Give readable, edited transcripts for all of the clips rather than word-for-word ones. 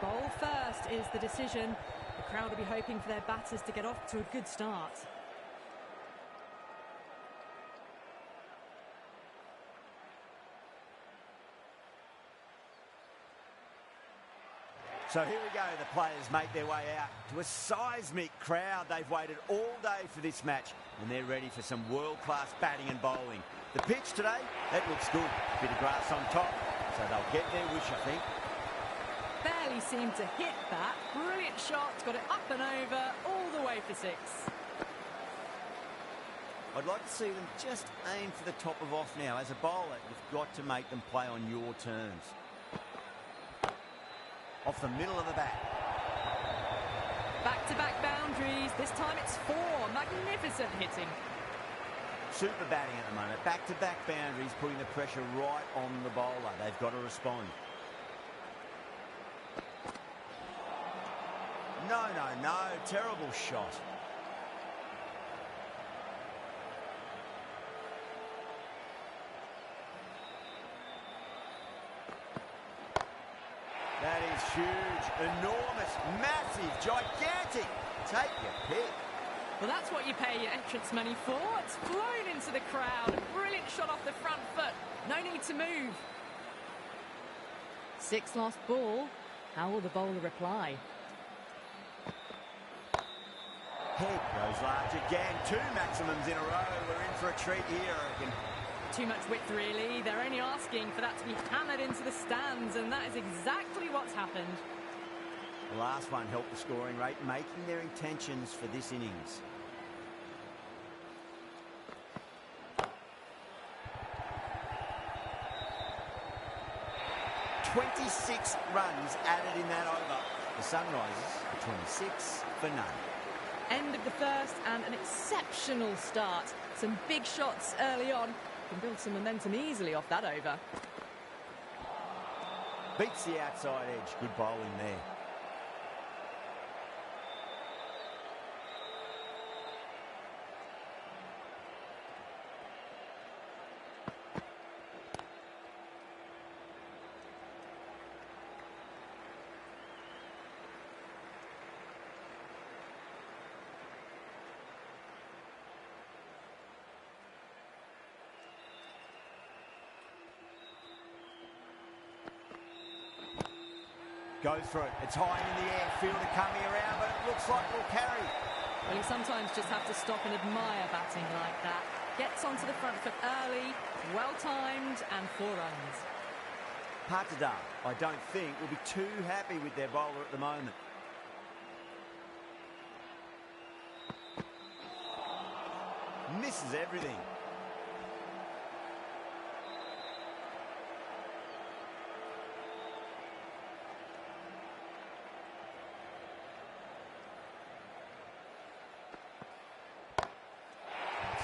Bowl first is the decision. The crowd will be hoping for their batters to get off to a good start. So here we go, the players make their way out to a seismic crowd. They've waited all day for this match and they're ready for some world-class batting and bowling. The pitch today, that looks good. A bit of grass on top, so they'll get their wish, I think. Barely seemed to hit that. Brilliant shot, got it up and over, all the way for 6. I'd like to see them just aim for the top of off now. As a bowler, you've got to make them play on your terms. Off the middle of the bat. Back-to-back boundaries. This time it's 4. Magnificent hitting. Super batting at the moment. Back-to-back boundaries, putting the pressure right on the bowler. They've got to respond. No, no, no. Terrible shot. That is huge, enormous, massive, gigantic. Take your pick. Well, that's what you pay your entrance money for. It's flown into the crowd. A brilliant shot off the front foot. No need to move. 6 lost ball. How will the bowler reply? Head goes large again. 2 maximums in a row. We're in for a treat here, I reckon. Too much width, really. They're only asking for that to be hammered into the stands, and that is exactly what's happened. The last one helped the scoring rate, making their intentions for this innings. "26 runs added in that over. The Sunrisers are 26 for none. End of the first and an exceptional start. Some big shots early on. Can build some momentum easily off that over. Beats the outside edge. Good bowling there. Go for it. It's high in the air. Fielder coming around, but it looks like it'll carry. Well, you sometimes just have to stop and admire batting like that. Gets onto the front foot early, well-timed, and 4 runs. Patidar, I don't think, will be too happy with their bowler at the moment. Misses everything.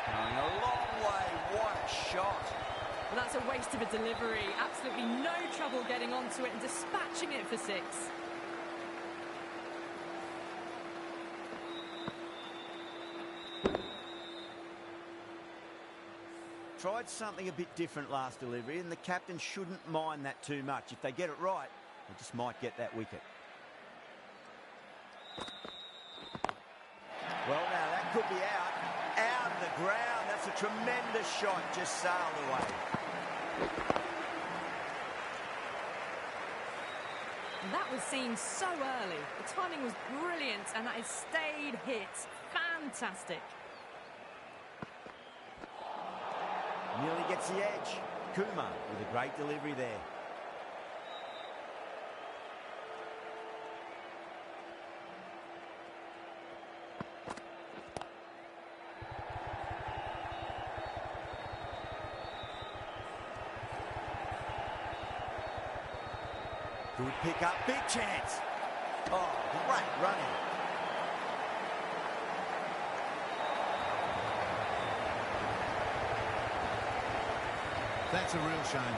Going a long way. What a shot. Well, that's a waste of a delivery. Absolutely no trouble getting onto it and dispatching it for 6. Tried something a bit different last delivery, and the captain shouldn't mind that too much. If they get it right, they just might get that wicket. Well, now that could be out. Out of the ground. That's a tremendous shot. Just sailed away. That was seen so early. The timing was brilliant, and that is stayed hit. Fantastic. Nearly gets the edge. Kumar with a great delivery there. Good pick up, big chance. Oh, great running. That's a real shame.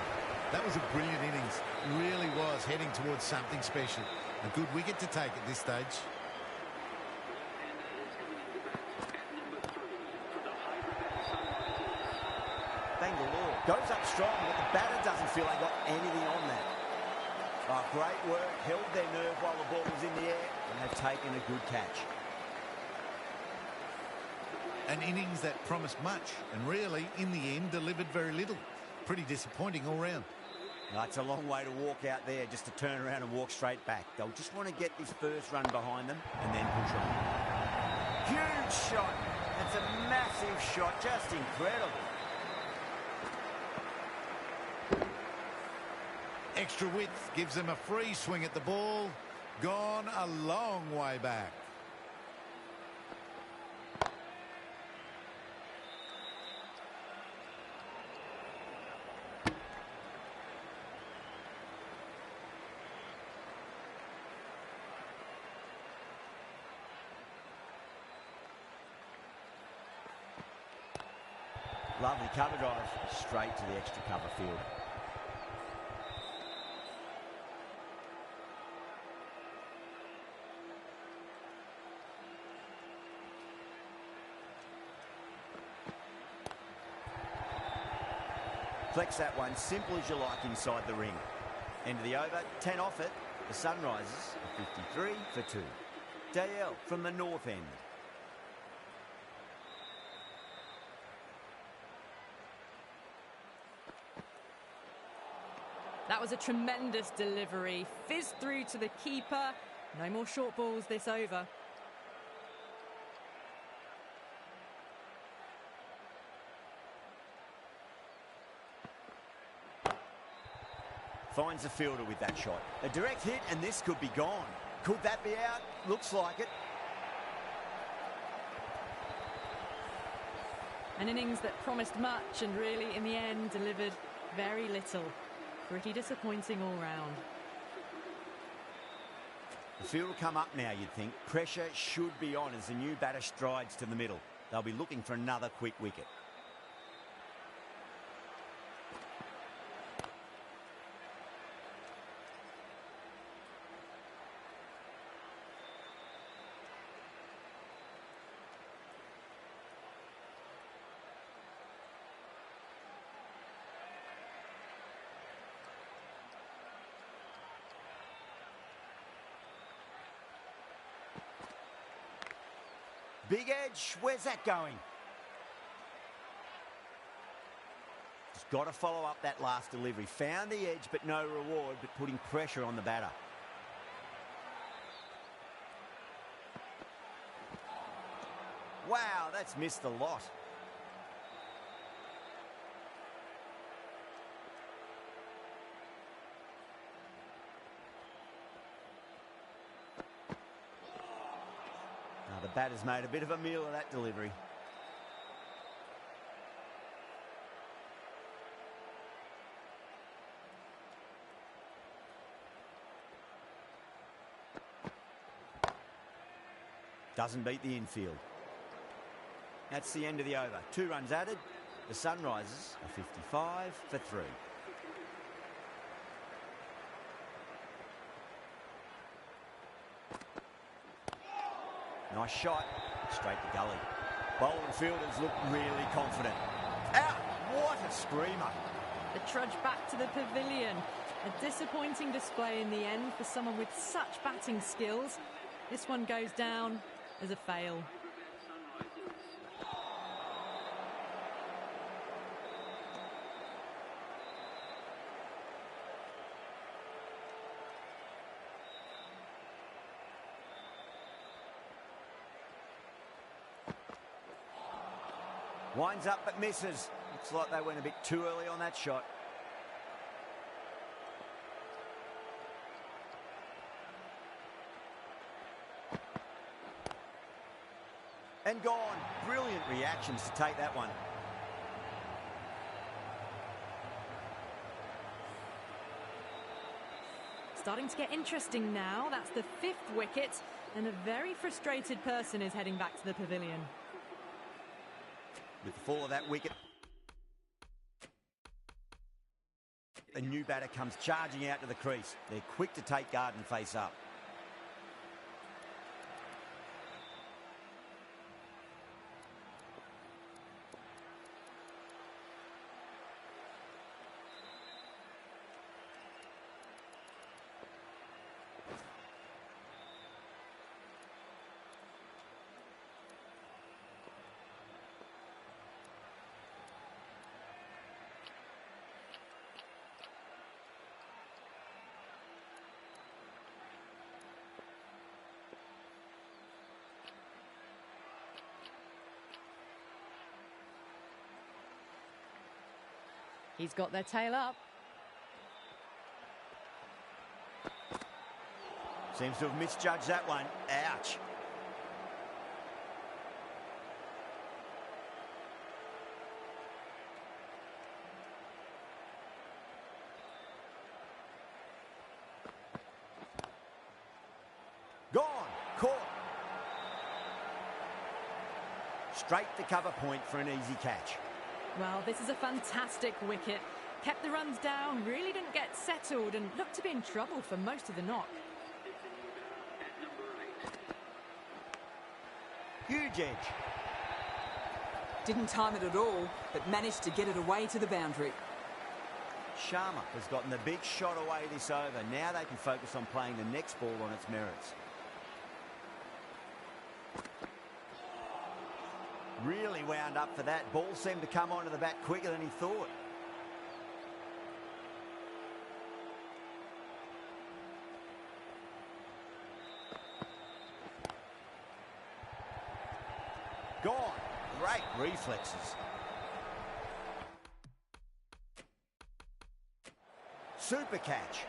That was a brilliant innings. Really was heading towards something special. A good wicket to take at this stage. Bangalore goes up strong, but the batter doesn't feel they got anything on that. Oh, great work. Held their nerve while the ball was in the air, and they've taken a good catch. An innings that promised much and really, in the end, delivered very little. Pretty disappointing all round. No, it's a long way to walk out there just to turn around and walk straight back. They'll just want to get this first run behind them and then push on. Huge shot. It's a massive shot. Just incredible. Extra width gives them a free swing at the ball. Gone a long way back. Lovely cover drive straight to the extra cover field. Flex that one, simple as you like inside the ring. End of the over, 10 off it. The Sunrisers are 53 for 2. Dale from the north end. That was a tremendous delivery. Fizzed through to the keeper. No more short balls this over. Finds the fielder with that shot. A direct hit and this could be gone. Could that be out? Looks like it. An innings that promised much and really, in the end, delivered very little. Pretty disappointing all round. The field will come up now, you'd think. Pressure should be on as the new batter strides to the middle. They'll be looking for another quick wicket. Big edge, where's that going? Just got to follow up that last delivery. Found the edge, but no reward, but putting pressure on the batter. Wow, that's missed a lot. The batter's made a bit of a meal of that delivery. Doesn't beat the infield. That's the end of the over. 2 runs added. The Sunrisers are 55 for 3. Nice shot, straight to gully. Bowler and fielders look really confident. Out! What a screamer! The trudge back to the pavilion. A disappointing display in the end for someone with such batting skills. This one goes down as a fail. Winds up but misses. Looks like they went a bit too early on that shot. And gone. Brilliant reactions to take that one. Starting to get interesting now. That's the 5th wicket, and a very frustrated person is heading back to the pavilion. With the fall of that wicket, the new batter comes charging out to the crease. They're quick to take guard and face up. He's got their tail up. Seems to have misjudged that one. Ouch. Gone. Caught. Straight to cover point for an easy catch. Well, this is a fantastic wicket. Kept the runs down, really didn't get settled and looked to be in trouble for most of the knock. Huge edge. Didn't time it at all, but managed to get it away to the boundary. Sharma has gotten the big shot away this over. Now they can focus on playing the next ball on its merits. Really wound up for that. Ball seemed to come onto the bat quicker than he thought. Gone. Great reflexes. Super catch.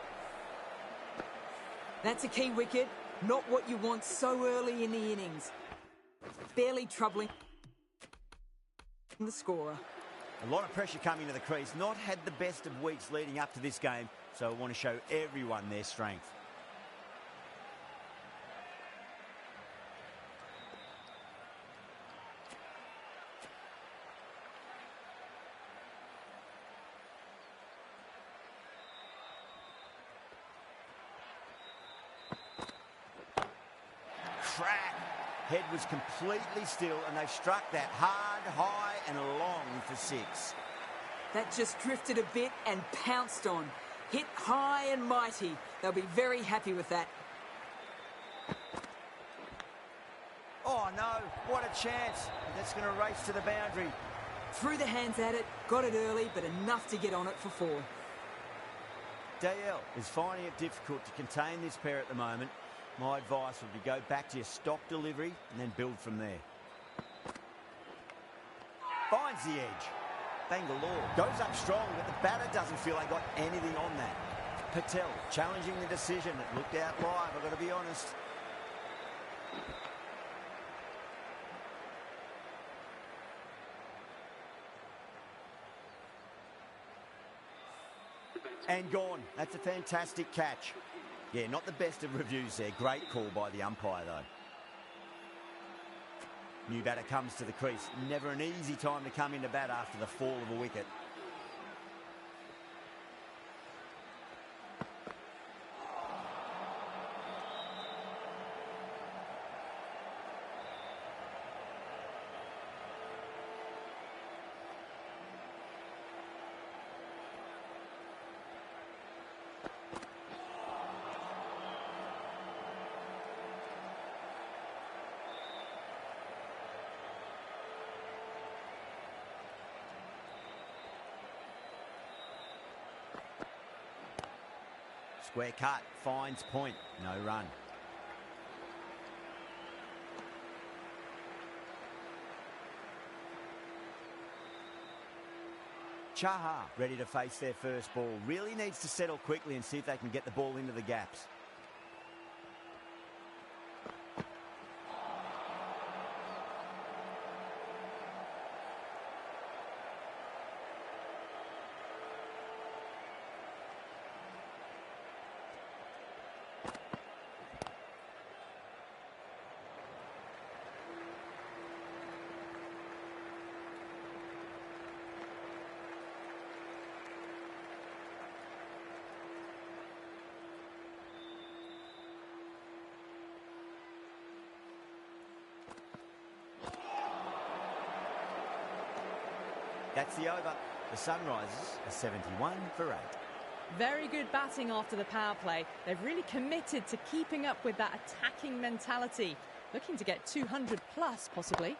That's a key wicket, not what you want so early in the innings. Barely troubling the scorer. A lot of pressure coming to the crease. Not had the best of weeks leading up to this game, so I want to show everyone their strength. Crack. Head was completely still and they struck that hard, high and long for 6. That just drifted a bit and pounced on. Hit high and mighty. They'll be very happy with that. Oh no, what a chance. That's going to race to the boundary. Threw the hands at it, got it early, but enough to get on it for 4. DL is finding it difficult to contain this pair at the moment. My advice would be go back to your stock delivery and then build from there. Finds the edge. Bangalore goes up strong, but the batter doesn't feel they got anything on that. Patel challenging the decision. It looked out live, I've got to be honest. And gone. That's a fantastic catch. Yeah, not the best of reviews there. Great call by the umpire, though. New batter comes to the crease. Never an easy time to come into bat after the fall of a wicket. Square cut, finds point, no run. Chaha ready to face their first ball. Really needs to settle quickly and see if they can get the ball into the gaps. That's the over. The Sunrisers are 71 for 8. Very good batting after the power play. They've really committed to keeping up with that attacking mentality. Looking to get 200 plus, possibly.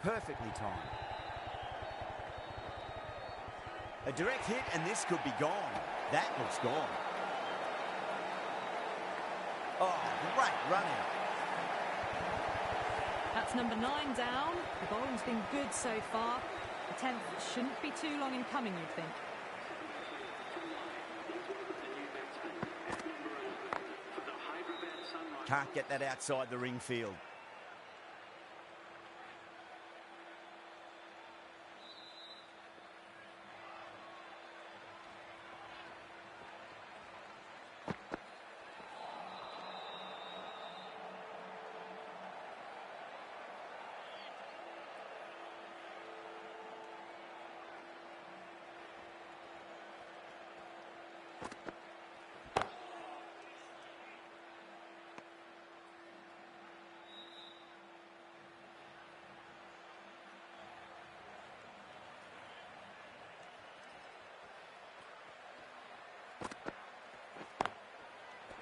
perfectly timed. A direct hit, and this could be gone. That looks gone. Oh, great run out. That's number 9 down. The bowling's been good so far. The 10th shouldn't be too long in coming, you'd think. Can't get that outside the ring field.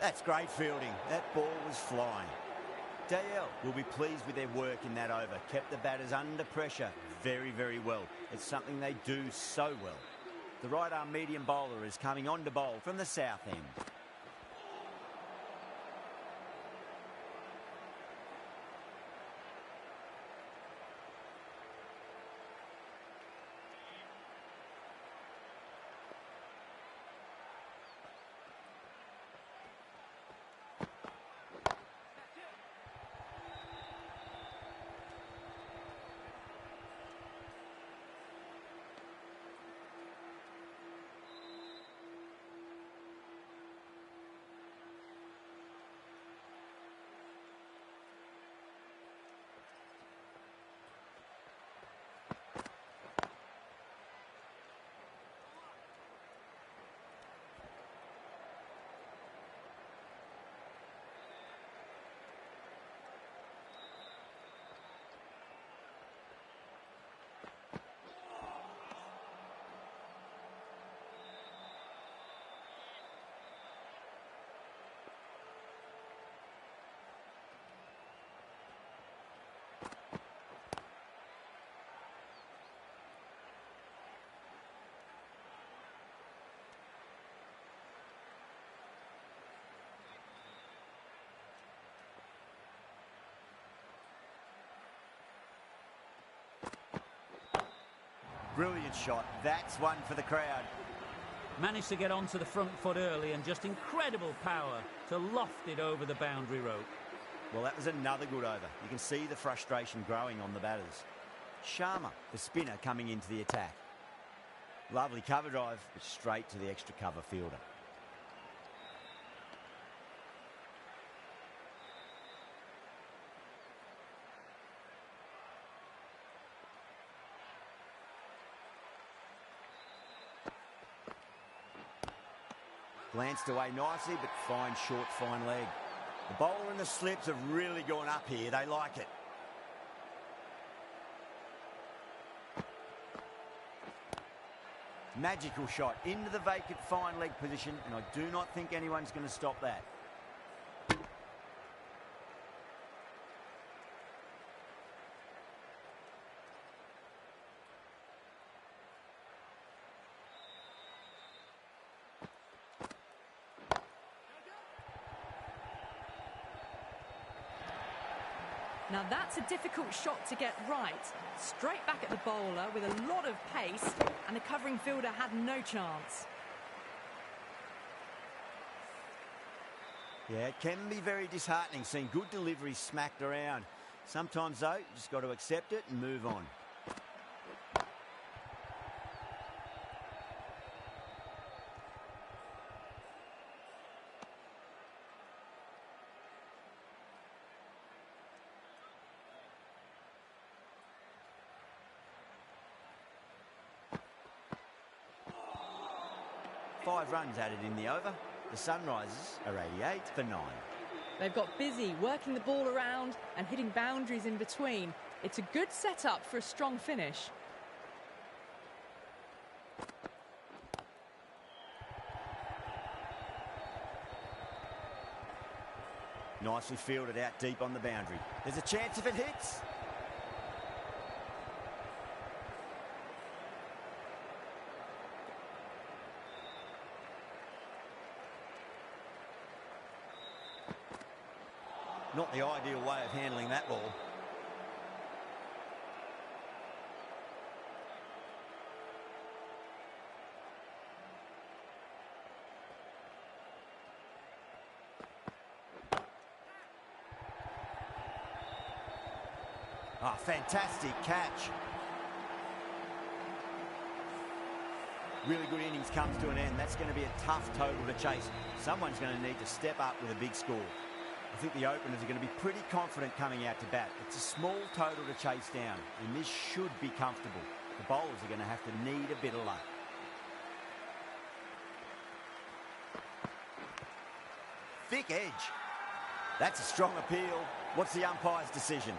That's great fielding. That ball was flying. Dale will be pleased with their work in that over. Kept the batters under pressure very, very well. It's something they do so well. The right-arm medium bowler is coming on to bowl from the south end. Brilliant shot. That's one for the crowd. Managed to get onto the front foot early and just incredible power to loft it over the boundary rope. Well, that was another good over. You can see the frustration growing on the batters. Sharma, the spinner, coming into the attack. Lovely cover drive, but straight to the extra cover fielder. Glanced away nicely, but fine short, fine leg. The bowler and the slips have really gone up here. They like it. Magical shot into the vacant fine leg position, and I do not think anyone's going to stop that. Now that's a difficult shot to get right. Straight back at the bowler with a lot of pace, and the covering fielder had no chance. Yeah, it can be very disheartening seeing good deliveries smacked around. Sometimes, though, you just got to accept it and move on. Five runs added in the over. The Sunrisers are 88 for 9. They've got busy working the ball around and hitting boundaries in between. It's a good setup for a strong finish. Nicely fielded out deep on the boundary. There's a chance if it hits. Not the ideal way of handling that ball. Oh, fantastic catch. Really good innings comes to an end. That's going to be a tough total to chase. Someone's going to need to step up with a big score. I think the openers are going to be pretty confident coming out to bat. It's a small total to chase down, and this should be comfortable. The bowlers are going to have to need a bit of luck. Thick edge. That's a strong appeal. What's the umpire's decision?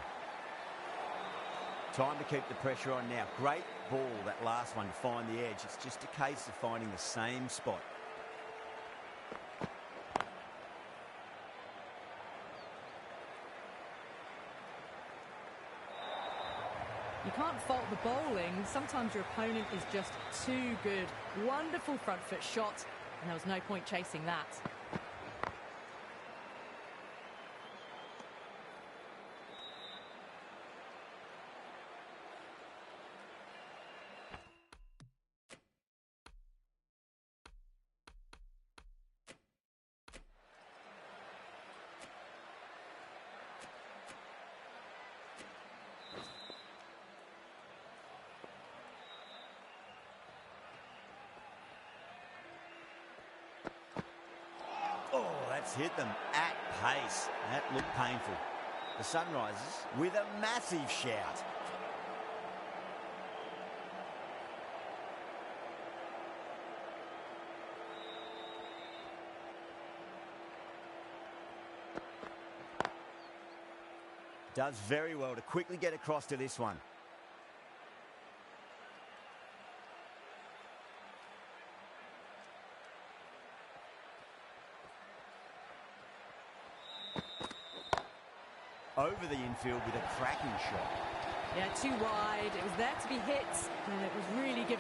Time to keep the pressure on now. Great ball, that last one, to find the edge. It's just a case of finding the same spot. You can't fault the bowling. Sometimes your opponent is just too good. Wonderful front foot shot, and there was no point chasing that. Oh, that's hit them at pace. That looked painful. The Sunrisers with a massive shout. Does very well to quickly get across to this one. Over the infield with a cracking shot. Yeah, too wide. It was there to be hit, and it was really given